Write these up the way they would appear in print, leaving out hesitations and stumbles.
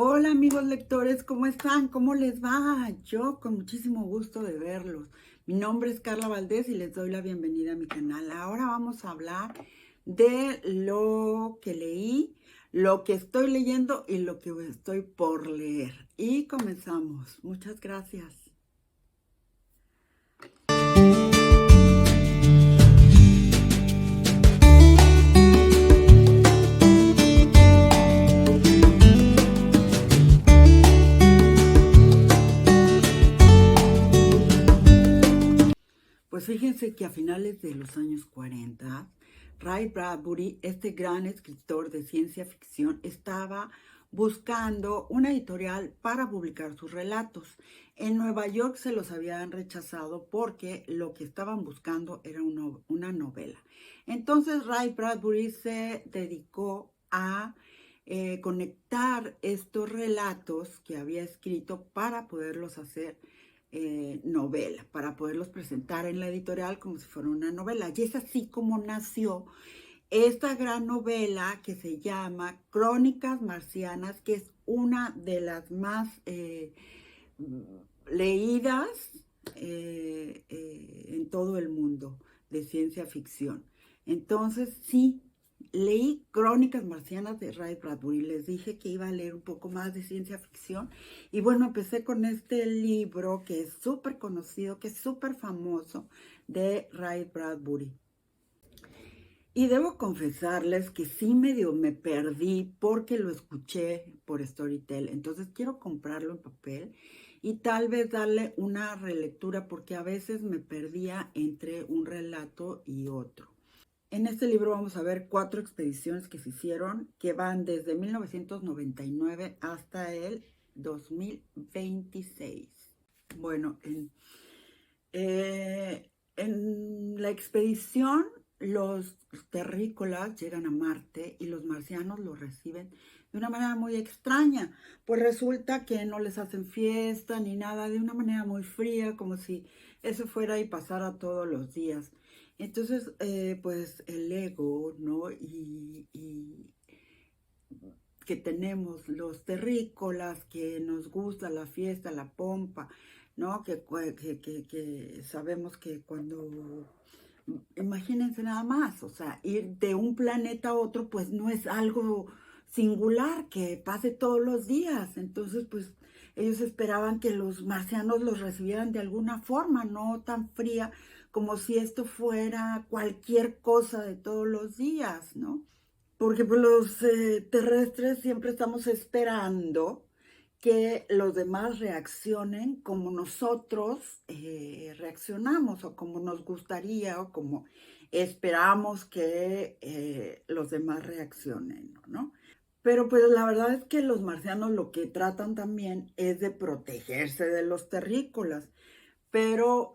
Hola amigos lectores, ¿cómo están? ¿Cómo les va? Yo con muchísimo gusto de verlos. Mi nombre es Carla Valdés y les doy la bienvenida a mi canal. Ahora vamos a hablar de lo que leí, lo que estoy leyendo y lo que estoy por leer. Y comenzamos. Muchas gracias. Pues fíjense que a finales de los años 40, Ray Bradbury, este gran escritor de ciencia ficción, estaba buscando una editorial para publicar sus relatos. En Nueva York se los habían rechazado porque lo que estaban buscando era una novela. Entonces Ray Bradbury se dedicó a conectar estos relatos que había escrito para poderlos hacer novela, para poderlos presentar en la editorial como si fuera una novela. Y es así como nació esta gran novela que se llama Crónicas Marcianas, que es una de las más leídas en todo el mundo de ciencia ficción. Entonces, sí, leí Crónicas Marcianas de Ray Bradbury. Les dije que iba a leer un poco más de ciencia ficción. Y bueno, empecé con este libro que es súper conocido, que es súper famoso, de Ray Bradbury. Y debo confesarles que sí medio me perdí porque lo escuché por Storytel. Entonces quiero comprarlo en papel y tal vez darle una relectura porque a veces me perdía entre un relato y otro. En este libro vamos a ver 4 expediciones que se hicieron, que van desde 1999 hasta el 2026. Bueno, en la expedición los terrícolas llegan a Marte y los marcianos los reciben de una manera muy extraña. Pues resulta que no les hacen fiesta ni nada, de una manera muy fría, como si eso fuera y pasara todos los días. Entonces, pues el ego, ¿no? Y que tenemos los terrícolas, que nos gusta la fiesta, la pompa, ¿no? Que sabemos que cuando, imagínense nada más, o sea, ir de un planeta a otro, pues no es algo singular que pase todos los días. Entonces, pues ellos esperaban que los marcianos los recibieran de alguna forma, no tan fría como si esto fuera cualquier cosa de todos los días, ¿no? Porque pues, los terrestres siempre estamos esperando que los demás reaccionen como nosotros reaccionamos o como nos gustaría o como esperamos que los demás reaccionen, ¿no? Pero pues la verdad es que los marcianos lo que tratan también es de protegerse de los terrícolas, pero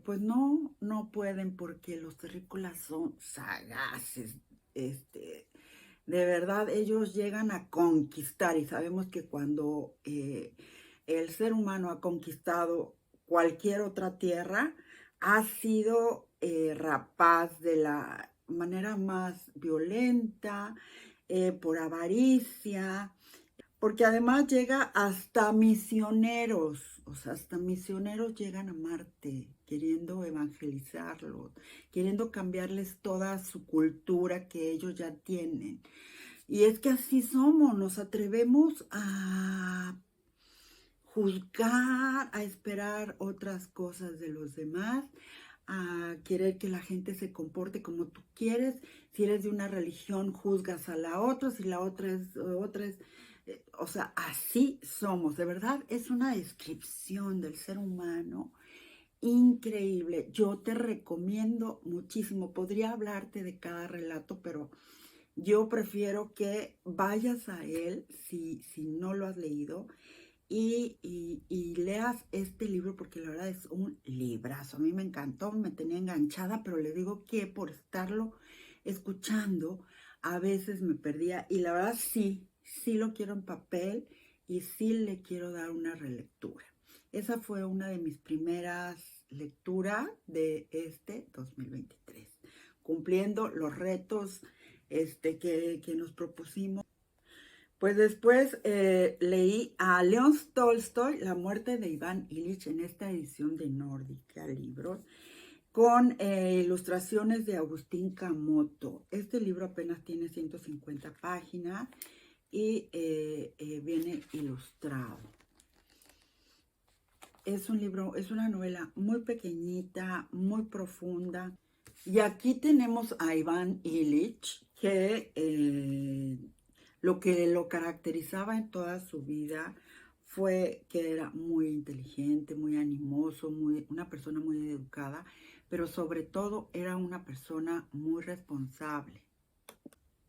pues no pueden porque los terrícolas son sagaces, este, de verdad ellos llegan a conquistar y sabemos que cuando el ser humano ha conquistado cualquier otra tierra, ha sido rapaz de la manera más violenta, por avaricia, porque además llega hasta misioneros, o sea, hasta misioneros llegan a Marte queriendo evangelizarlos, queriendo cambiarles toda su cultura que ellos ya tienen. Y es que así somos, nos atrevemos a juzgar, a esperar otras cosas de los demás, a querer que la gente se comporte como tú quieres. Si eres de una religión, juzgas a la otra, si la otra es, o sea, así somos. De verdad, es una descripción del ser humano increíble. Yo te recomiendo muchísimo. Podría hablarte de cada relato, pero yo prefiero que vayas a él si no lo has leído y leas este libro porque la verdad es un librazo. A mí me encantó, me tenía enganchada, pero le digo que por estarlo escuchando a veces me perdía y la verdad sí lo quiero en papel y sí le quiero dar una relectura. Esa fue una de mis primeras lecturas de este 2023, cumpliendo los retos que nos propusimos. Pues después leí a León Tolstoy, La muerte de Iván Ilich, en esta edición de Nórdica Libros, con ilustraciones de Agustín Camoto. Este libro apenas tiene 150 páginas y viene ilustrado. Es un libro, es una novela muy pequeñita, muy profunda. Y aquí tenemos a Iván Ilich, que lo que lo caracterizaba en toda su vida fue que era muy inteligente, muy animoso, una persona muy educada, pero sobre todo era una persona muy responsable.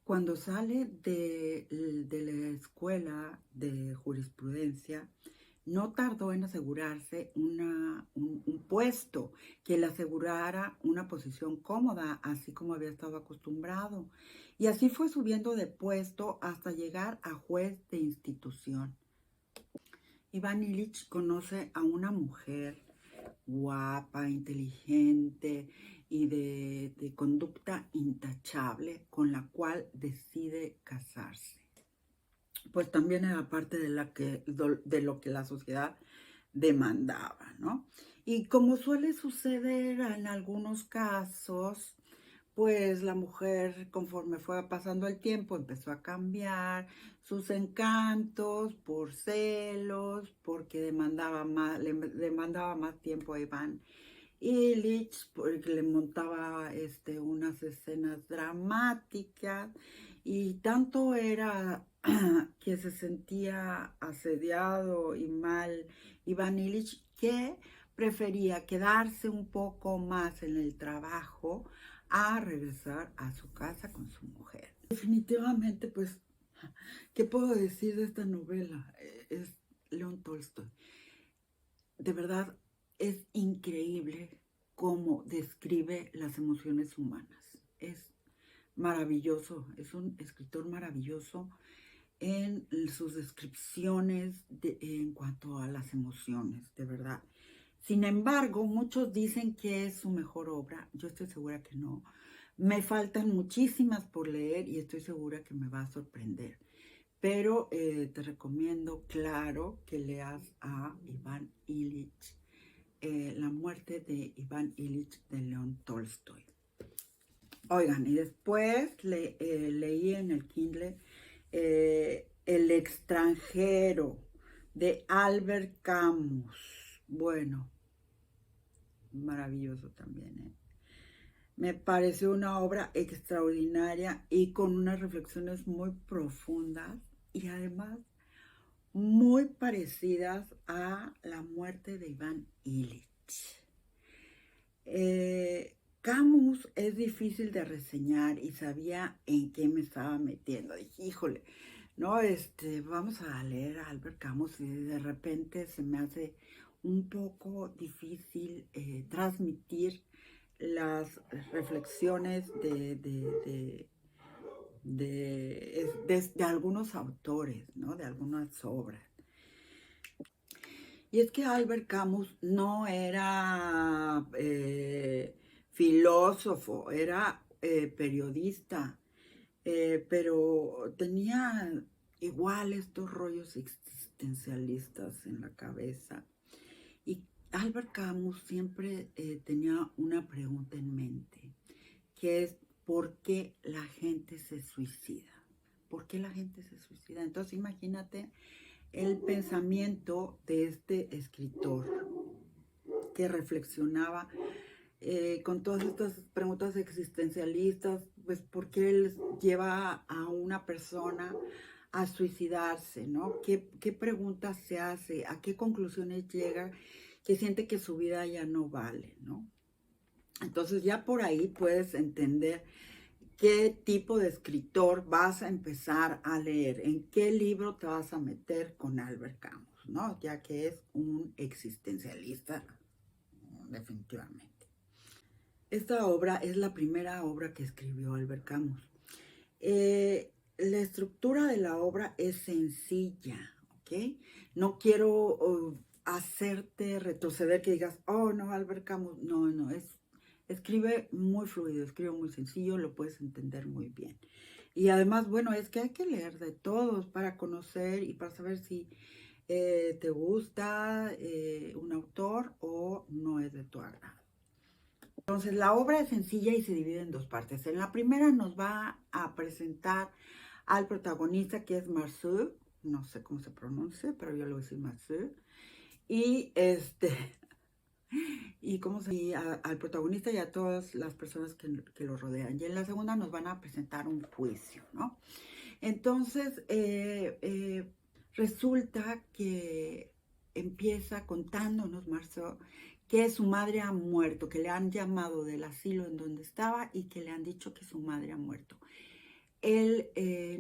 Cuando sale de la escuela de jurisprudencia, no tardó en asegurarse un puesto que le asegurara una posición cómoda, así como había estado acostumbrado. Y así fue subiendo de puesto hasta llegar a juez de institución. Iván Ilich conoce a una mujer guapa, inteligente y de conducta intachable, con la cual decide casarse. Pues también era parte de lo que la sociedad demandaba, ¿no? Y como suele suceder en algunos casos, pues la mujer, conforme fue pasando el tiempo, empezó a cambiar sus encantos por celos, porque le demandaba más tiempo a Iván Illich, porque le montaba unas escenas dramáticas, y tanto era que se sentía asediado y mal Iván Illich, que prefería quedarse un poco más en el trabajo a regresar a su casa con su mujer. Definitivamente, pues, ¿qué puedo decir de esta novela? Es León Tolstoy. De verdad, es increíble cómo describe las emociones humanas. Es maravilloso, es un escritor maravilloso en sus descripciones en cuanto a las emociones, de verdad. Sin embargo, muchos dicen que es su mejor obra. Yo estoy segura que no. Me faltan muchísimas por leer y estoy segura que me va a sorprender. Pero te recomiendo, claro, que leas a Iván Ilich, La muerte de Iván Ilich de León Tolstoy. Oigan, y después leí en el Kindle El extranjero de Albert Camus. Bueno, maravilloso también, ¿eh? Me pareció una obra extraordinaria y con unas reflexiones muy profundas y además muy parecidas a La muerte de Iván Ilich. Camus es difícil de reseñar y sabía en qué me estaba metiendo. Dije, híjole, no, vamos a leer a Albert Camus, y de repente se me hace un poco difícil transmitir las reflexiones de algunos autores, ¿no? De algunas obras. Y es que Albert Camus no era filósofo, era periodista, pero tenía igual estos rollos existencialistas en la cabeza. Y Albert Camus siempre tenía una pregunta en mente, que es ¿por qué la gente se suicida? ¿Por qué la gente se suicida? Entonces imagínate el pensamiento de este escritor que reflexionaba con todas estas preguntas existencialistas, pues por qué él lleva a una persona a suicidarse, ¿no? ¿Qué preguntas se hace? ¿A qué conclusiones llega? Que siente que su vida ya no vale, ¿no? Entonces ya por ahí puedes entender qué tipo de escritor vas a empezar a leer, en qué libro te vas a meter con Albert Camus, ¿no? Ya que es un existencialista, definitivamente. Esta obra es la primera obra que escribió Albert Camus. La estructura de la obra es sencilla, ¿ok? No quiero hacerte retroceder, que digas, oh, no, Albert Camus, no, escribe muy fluido, escribe muy sencillo, lo puedes entender muy bien. Y además, bueno, es que hay que leer de todos para conocer y para saber si te gusta un autor o no es de tu agrado. Entonces, la obra es sencilla y se divide en dos partes. En la primera nos va a presentar al protagonista, que es Marceau, no sé cómo se pronuncia, pero yo lo voy a decir Marceau, y al protagonista y a todas las personas que lo rodean. Y en la segunda nos van a presentar un juicio, ¿no? Entonces, resulta que empieza contándonos Marceau que su madre ha muerto, que le han llamado del asilo en donde estaba y que le han dicho que su madre ha muerto. Él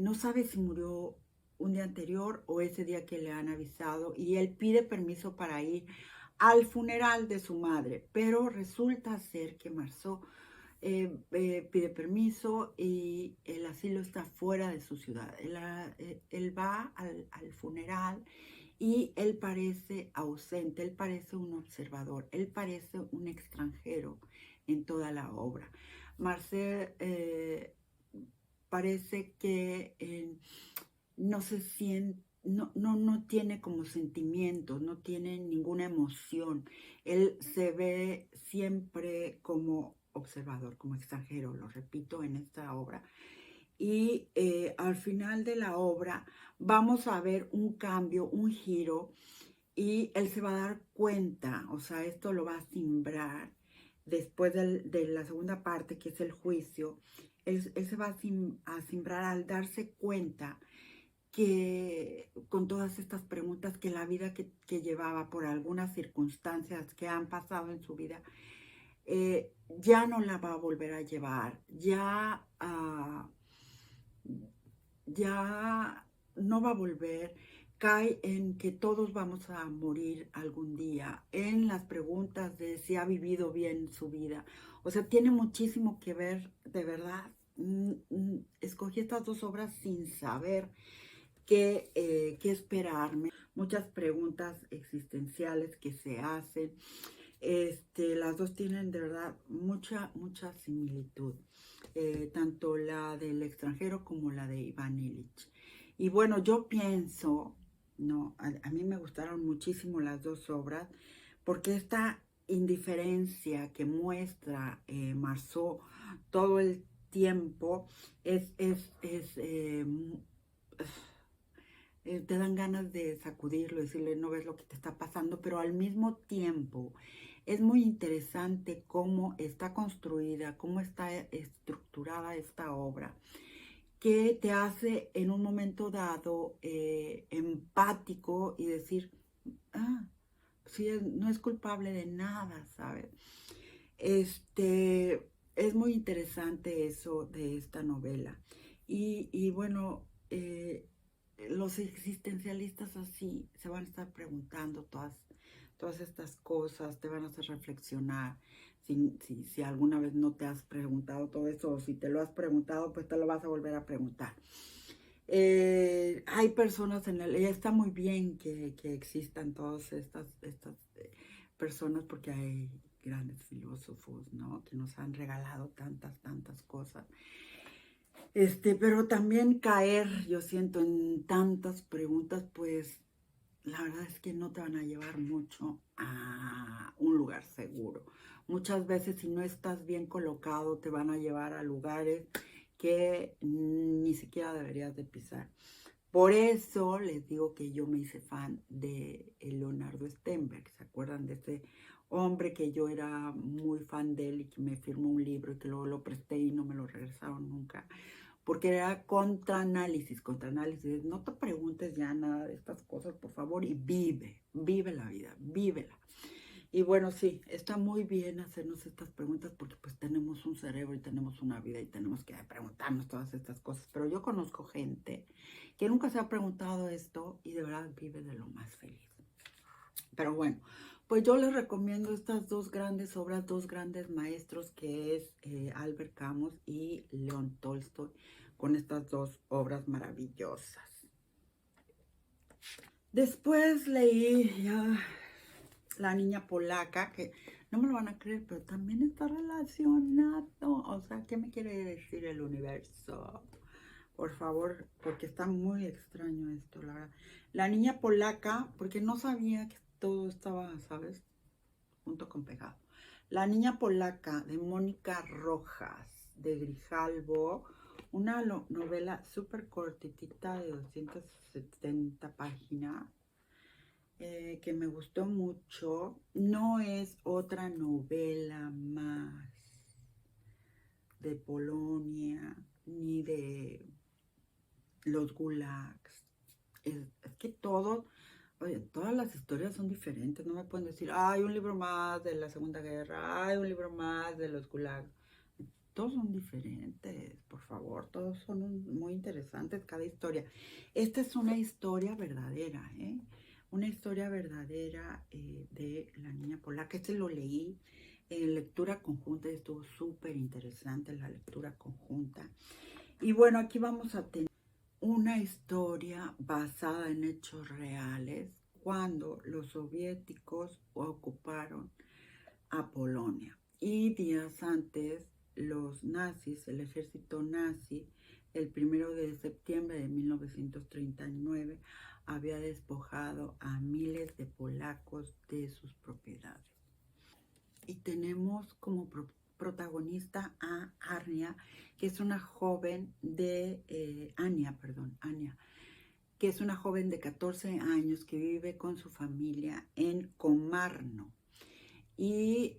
no sabe si murió un día anterior o ese día que le han avisado y él pide permiso para ir al funeral de su madre, pero resulta ser que Marceau pide permiso y el asilo está fuera de su ciudad. Él va al funeral y él parece ausente, él parece un observador, él parece un extranjero en toda la obra. Marcel parece que no se siente, no tiene como sentimientos, no tiene ninguna emoción. Él se ve siempre como observador, como extranjero, lo repito, en esta obra. Y al final de la obra vamos a ver un cambio, un giro, y él se va a dar cuenta, o sea, esto lo va a simbrar después de la segunda parte, que es el juicio. Él se va a simbrar al darse cuenta que con todas estas preguntas, que la vida que llevaba por algunas circunstancias que han pasado en su vida, ya no la va a volver a llevar, ya no va a volver, cae en que todos vamos a morir algún día, en las preguntas de si ha vivido bien su vida. O sea, tiene muchísimo que ver, de verdad. Escogí estas dos obras sin saber qué esperarme. Muchas preguntas existenciales que se hacen. Las dos tienen de verdad mucha similitud, tanto la del extranjero como la de Iván Illich. Y bueno, yo pienso, no, a mí me gustaron muchísimo las dos obras, porque esta indiferencia que muestra Marceau todo el tiempo te dan ganas de sacudirlo, decirle no ves lo que te está pasando, pero al mismo tiempo es muy interesante cómo está construida, cómo está estructurada esta obra, que te hace en un momento dado empático y decir, sí, no es culpable de nada, ¿sabes? Es muy interesante eso de esta novela. Y bueno, los existencialistas así se van a estar preguntando todas estas cosas, te van a hacer reflexionar. Si alguna vez no te has preguntado todo eso, o si te lo has preguntado, pues te lo vas a volver a preguntar. Hay personas está muy bien que existan todas estas personas, porque hay grandes filósofos, ¿no? Que nos han regalado tantas cosas. Pero también caer, yo siento, en tantas preguntas, pues la verdad es que no te van a llevar mucho a un lugar seguro. Muchas veces, si no estás bien colocado, te van a llevar a lugares que ni siquiera deberías de pisar. Por eso les digo que yo me hice fan de Leonardo Stenberg. ¿Se acuerdan de ese hombre que yo era muy fan de él y que me firmó un libro y que luego lo presté y no me lo regresaron nunca? Porque era contraanálisis. No te preguntes ya nada de estas cosas, por favor, y vive la vida, vívela. Y bueno, sí, está muy bien hacernos estas preguntas porque pues tenemos un cerebro y tenemos una vida y tenemos que preguntarnos todas estas cosas. Pero yo conozco gente que nunca se ha preguntado esto y de verdad vive de lo más feliz. Pero bueno, pues yo les recomiendo estas dos grandes obras, dos grandes maestros, que es Albert Camus y León Tolstoy, con estas dos obras maravillosas. Después leí ya La niña polaca, que no me lo van a creer, pero también está relacionado. O sea, ¿qué me quiere decir el universo? por favor, porque está muy extraño esto, la verdad. La niña polaca, porque no sabía que todo estaba, ¿sabes? Junto con pegado. La niña polaca de Mónica Rojas, de Grijalbo, una novela súper cortitita de 270 páginas, que me gustó mucho. No es otra novela más de Polonia, ni de los gulags. Es que oye, todas las historias son diferentes. No me pueden decir, hay un libro más de la Segunda Guerra, hay un libro más de los gulags. Todos son diferentes, por favor, todos son muy interesantes, cada historia. Esta es una historia verdadera, ¿eh? Una historia verdadera de la niña polaca. Este lo leí en lectura conjunta y estuvo súper interesante la lectura conjunta. Y bueno, aquí vamos a tener una historia basada en hechos reales cuando los soviéticos ocuparon a Polonia. Y días antes, los nazis, el ejército nazi, el 1 de septiembre de 1939, había despojado a miles de polacos de sus propiedades. Y tenemos como protagonista a Ania, que es una joven de Ania, que es una joven de 14 años que vive con su familia en Komarno. Y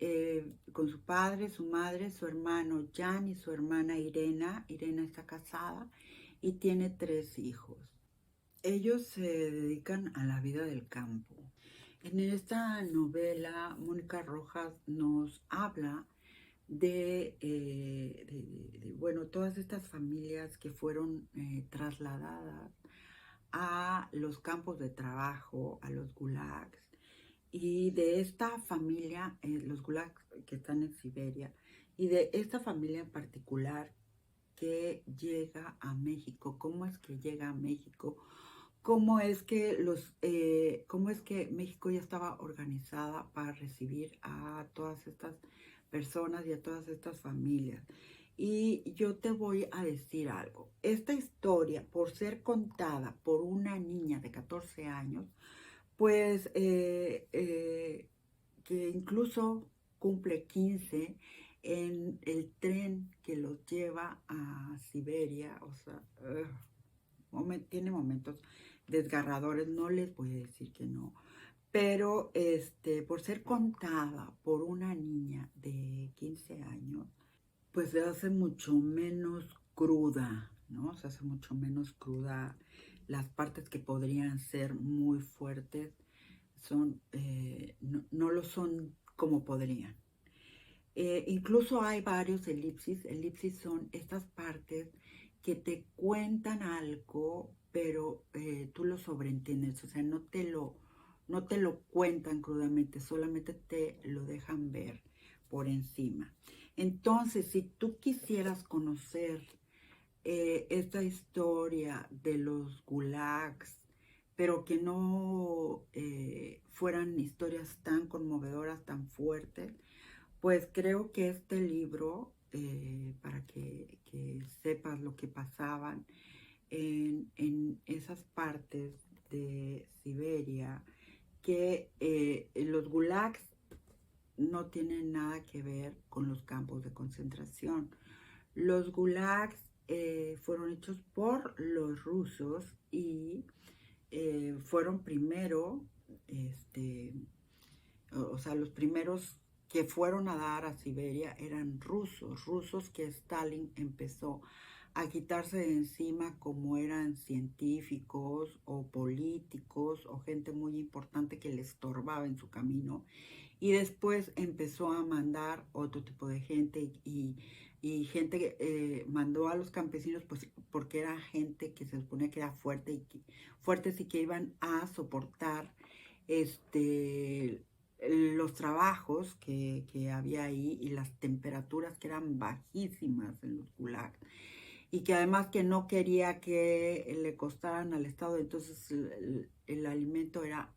con su padre, su madre, su hermano Jan y su hermana Irena. Irena está casada y tiene 3 hijos. Ellos se dedican a la vida del campo. En esta novela, Mónica Rojas nos habla bueno, todas estas familias que fueron trasladadas a los campos de trabajo, a los gulags, y de esta familia, los gulags que están en Siberia, y de esta familia en particular que llega a México. ¿Cómo es que llega a México? ¿Cómo es que México ya estaba organizada para recibir a todas estas personas y a todas estas familias? Y yo te voy a decir algo. Esta historia, por ser contada por una niña de 14 años, pues que incluso cumple 15 en el tren que los lleva a Siberia, o sea, tiene momentos desgarradores, no les voy a decir que no, pero por ser contada por una niña de 15 años, pues se hace mucho menos cruda, ¿no? Se hace mucho menos cruda. Las partes que podrían ser muy fuertes no lo son como podrían. Incluso hay varios elipsis. Elipsis son estas partes que te cuentan algo, pero tú lo sobreentiendes, o sea, no te lo cuentan crudamente, solamente te lo dejan ver por encima. Entonces, si tú quisieras conocer esta historia de los gulags, pero que no fueran historias tan conmovedoras, tan fuertes, pues creo que este libro, para que sepas lo que pasaban en esas partes de Siberia, que los gulags no tienen nada que ver con los campos de concentración. Los gulags fueron hechos por los rusos y fueron primero, o sea, los primeros que fueron a dar a Siberia eran rusos que Stalin empezó a quitarse de encima como eran científicos o políticos o gente muy importante que le estorbaba en su camino. Y después empezó a mandar otro tipo de gente y gente que mandó a los campesinos pues porque era gente que se suponía que era fuertes y que iban a soportar los trabajos que había ahí y las temperaturas que eran bajísimas en los gulags y que además que no quería que le costaran al Estado, entonces el alimento era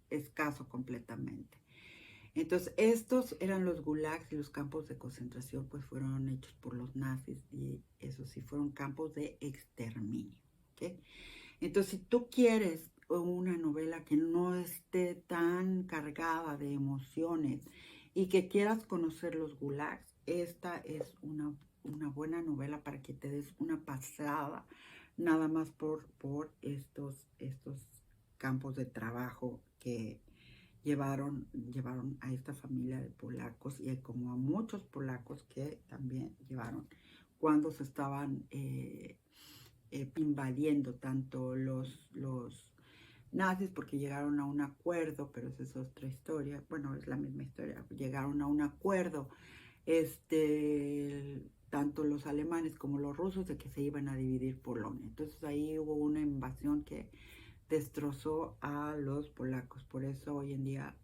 escaso completamente. Entonces, estos eran los gulags y los campos de concentración, pues fueron hechos por los nazis y eso sí, fueron campos de exterminio. ¿Okay? Entonces, si tú quieres una novela que no esté tan cargada de emociones y que quieras conocer los gulags, esta es una buena novela para que te des una pasada nada más por estos campos de trabajo que llevaron a esta familia de polacos y como a muchos polacos que también llevaron cuando se estaban invadiendo tanto los nazis porque llegaron a un acuerdo, pero esa es otra historia, bueno, es la misma historia, llegaron a un acuerdo, tanto los alemanes como los rusos, de que se iban a dividir Polonia. Entonces ahí hubo una invasión que destrozó a los polacos. Por eso hoy en día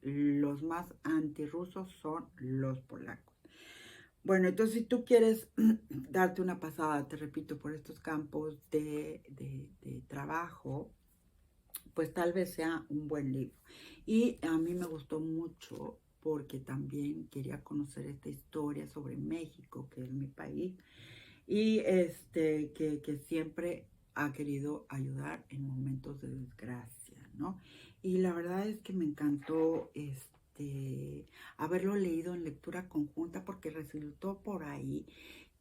los más antirrusos son los polacos. Bueno, entonces si tú quieres darte una pasada, te repito, por estos campos de trabajo, pues tal vez sea un buen libro. Y a mí me gustó mucho porque también quería conocer esta historia sobre México, que es mi país, y que siempre ha querido ayudar en momentos de desgracia, ¿no? Y la verdad es que me encantó haberlo leído en lectura conjunta porque resultó por ahí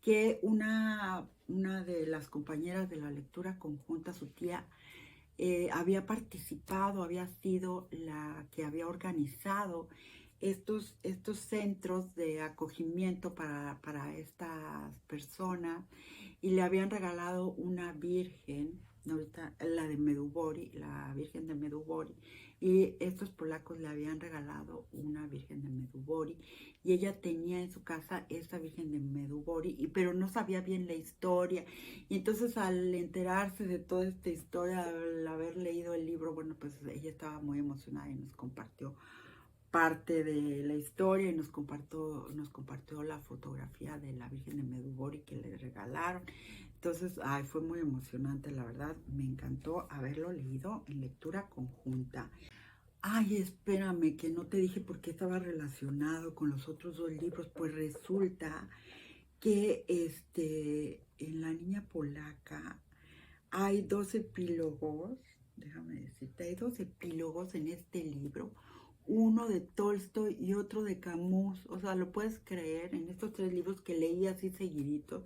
que una de las compañeras de la lectura conjunta, su tía, había participado, había sido la que había organizado estos centros de acogimiento para estas personas y le habían regalado una virgen, ahorita la de Medjugorje, la virgen de Medjugorje, y estos polacos le habían regalado una virgen de Medjugorje y ella tenía en su casa esta virgen de Medjugorje, pero no sabía bien la historia. Y entonces al enterarse de toda esta historia, al haber leído el libro, bueno, pues ella estaba muy emocionada y nos compartió parte de la historia y nos compartió la fotografía de la Virgen de Medjugorje que le regalaron. Entonces, ay, fue muy emocionante, la verdad, me encantó haberlo leído en lectura conjunta. Ay, espérame, que no te dije por qué estaba relacionado con los otros dos libros, pues resulta que en La Niña Polaca hay dos epílogos, déjame decirte, hay dos epílogos en este libro, uno de Tolstoy y otro de Camus. O sea, lo puedes creer, en estos tres libros que leí así seguiditos,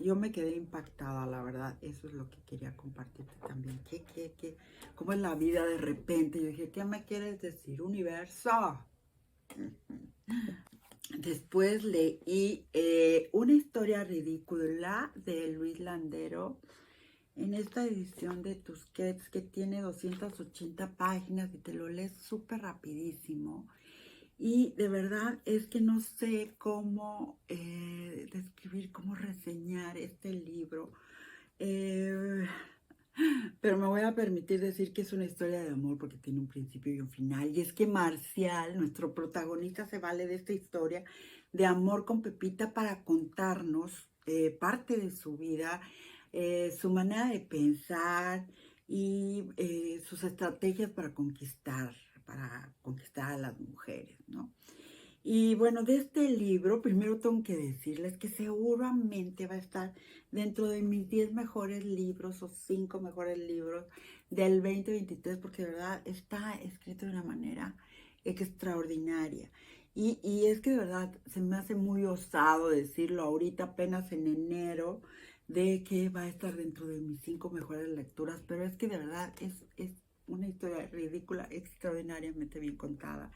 yo me quedé impactada, la verdad. Eso es lo que quería compartirte también. ¿Cómo es la vida de repente? Yo dije, ¿qué me quieres decir, universo? Después leí Una historia ridícula de Luis Landero en esta edición de Tusquets que tiene 280 páginas y te lo lees súper rapidísimo. Y de verdad es que no sé cómo describir, cómo reseñar este libro. Eh, pero me voy a permitir decir que es una historia de amor porque tiene un principio y un final. Y es que Marcial, nuestro protagonista, se vale de esta historia de amor con Pepita para contarnos parte de su vida, su manera de pensar y sus estrategias para conquistar a las mujeres, ¿no? Y bueno, de este libro, primero tengo que decirles que seguramente va a estar dentro de mis 10 mejores libros o 5 mejores libros del 2023, porque de verdad está escrito de una manera extraordinaria. Y es que de verdad se me hace muy osado decirlo ahorita, apenas en enero, de que va a estar dentro de mis 5 mejores lecturas, pero es que de verdad es una historia ridícula, extraordinariamente bien contada.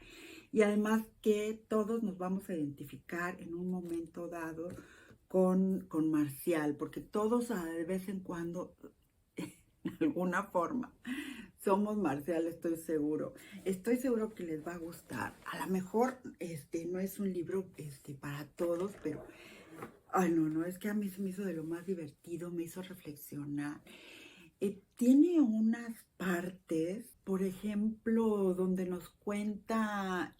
Y además que todos nos vamos a identificar en un momento dado con Marcial, porque todos de vez en cuando, de alguna forma, somos Marcial, estoy seguro. Estoy seguro que les va a gustar. A lo mejor no es un libro para todos, pero ay, no, es que a mí se me hizo de lo más divertido, me hizo reflexionar. Tiene unas partes, por ejemplo, donde nos cuenta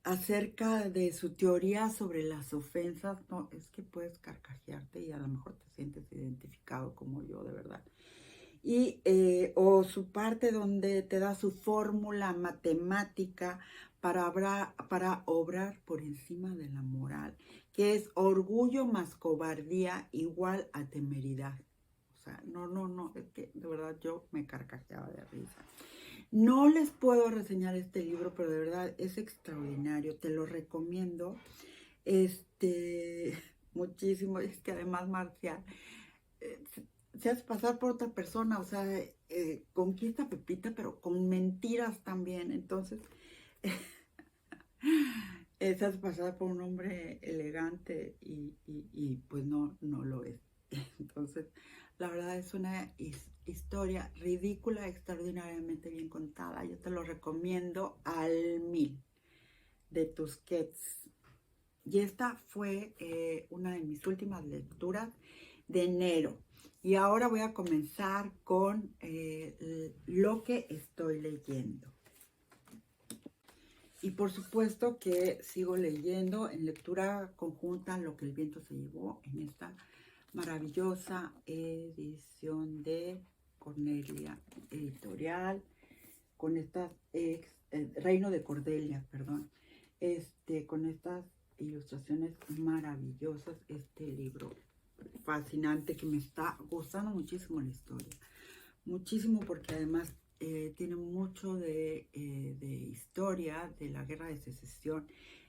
acerca de su teoría sobre las ofensas. No, es que puedes carcajearte y a lo mejor te sientes identificado como yo, de verdad. o su parte donde te da su fórmula matemática para obrar por encima de la moral, que es orgullo más cobardía igual a temeridad. O sea, no, es que de verdad yo me carcajeaba de risa. No les puedo reseñar este libro, pero de verdad es extraordinario, te lo recomiendo. Muchísimo, es que además Marcial se hace pasar por otra persona, o sea, conquista a Pepita, pero con mentiras también, entonces se hace pasar por un hombre elegante y pues no lo es. Entonces, la verdad es una historia ridícula, extraordinariamente bien contada. Yo te lo recomiendo al 1000 de Tusquets. Y esta fue una de mis últimas lecturas de enero. Y ahora voy a comenzar con lo que estoy leyendo. Y por supuesto que sigo leyendo en lectura conjunta Lo que el viento se llevó, en esta maravillosa edición de Cornelia Editorial, con estas Reino de Cordelia, perdón, con estas ilustraciones maravillosas, este libro fascinante que me está gustando muchísimo la historia, muchísimo, porque además tiene mucho de historia de la guerra de secesión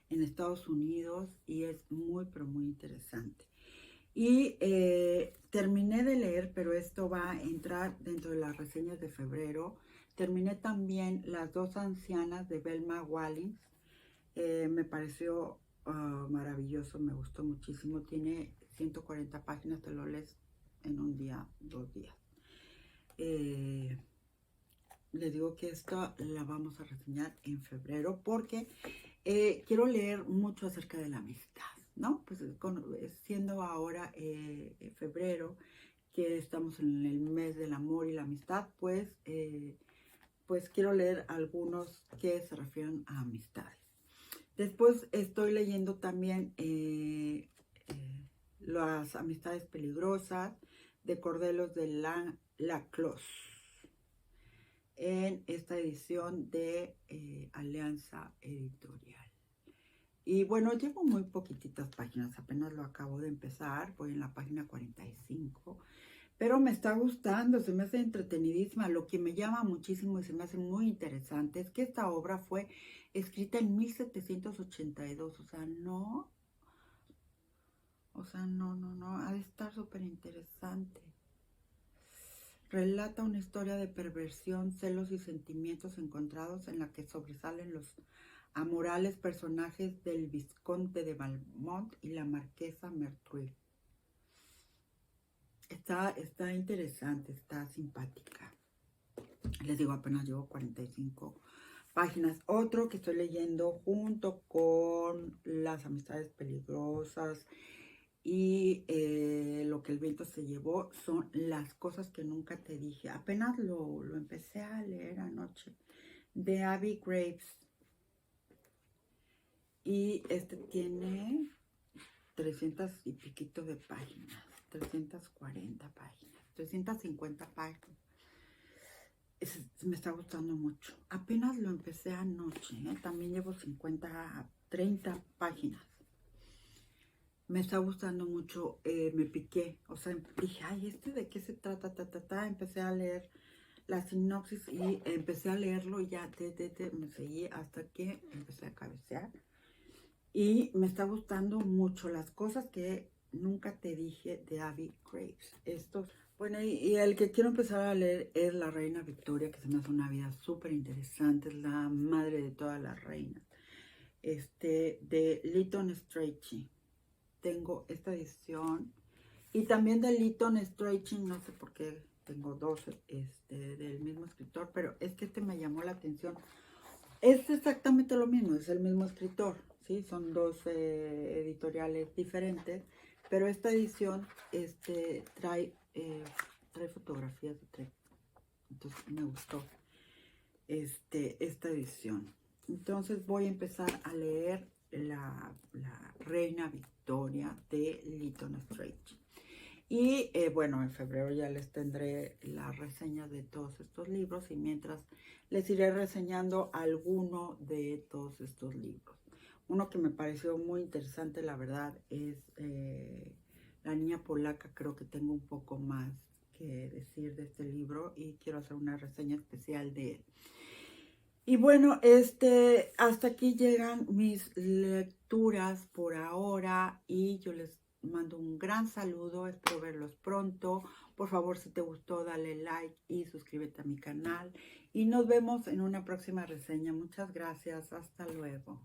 en Estados Unidos y es muy, pero muy interesante. Y terminé de leer, pero esto va a entrar dentro de las reseñas de febrero. Terminé también Las dos ancianas de Velma Wallis. Me pareció maravilloso, me gustó muchísimo. Tiene 140 páginas, te lo lees en un día, 2 días. Les digo que esta la vamos a reseñar en febrero porque quiero leer mucho acerca de la amistad, ¿no? Pues siendo ahora febrero, que estamos en el mes del amor y la amistad, pues quiero leer algunos que se refieren a amistades. Después estoy leyendo también Las amistades peligrosas de Cordelos de Laclos, en esta edición de Alianza Editorial. Y bueno, llevo muy poquititas páginas, apenas lo acabo de empezar, voy en la página 45, pero me está gustando, se me hace entretenidísima. Lo que me llama muchísimo y se me hace muy interesante es que esta obra fue escrita en 1782, o sea, no, ha de estar súper interesante. Relata una historia de perversión, celos y sentimientos encontrados en la que sobresalen los amorales personajes del Vizconde de Valmont y la Marquesa Merteuil. Está interesante, está simpática. Les digo, apenas llevo 45 páginas. Otro que estoy leyendo junto con Las amistades peligrosas y Lo que el viento se llevó son Las cosas que nunca te dije. Apenas lo empecé a leer anoche, de Abby Graves. Y tiene 300 y piquito de páginas, 340 páginas, 350 páginas. Me está gustando mucho. Apenas lo empecé anoche, también llevo 30 páginas. Me está gustando mucho, me piqué, o sea, dije, ay, ¿de qué se trata? Empecé a leer la sinopsis y empecé a leerlo y ya, me seguí hasta que empecé a cabecear. Y me está gustando mucho Las cosas que nunca te dije, de Abby Graves. Bueno, y el que quiero empezar a leer es La Reina Victoria, que se me hace una vida súper interesante, es la madre de todas las reinas. De Lytton Strachey. Tengo esta edición. Y también de Lytton Strachey, no sé por qué tengo dos del mismo escritor, pero es que me llamó la atención. Es exactamente lo mismo, es el mismo escritor, ¿sí? Son dos editoriales diferentes, pero esta edición trae fotografías de tres. Entonces me gustó esta edición. Entonces voy a empezar a leer la Reina Victoria de Lytton Strachey. Y bueno, en febrero ya les tendré la reseña de todos estos libros y mientras les iré reseñando alguno de todos estos libros. Uno que me pareció muy interesante, la verdad, es La niña polaca. Creo que tengo un poco más que decir de este libro y quiero hacer una reseña especial de él. Y bueno, hasta aquí llegan mis lecturas por ahora y yo les mando un gran saludo, espero verlos pronto. Por favor, si te gustó, dale like y suscríbete a mi canal. Y nos vemos en una próxima reseña. Muchas gracias, hasta luego.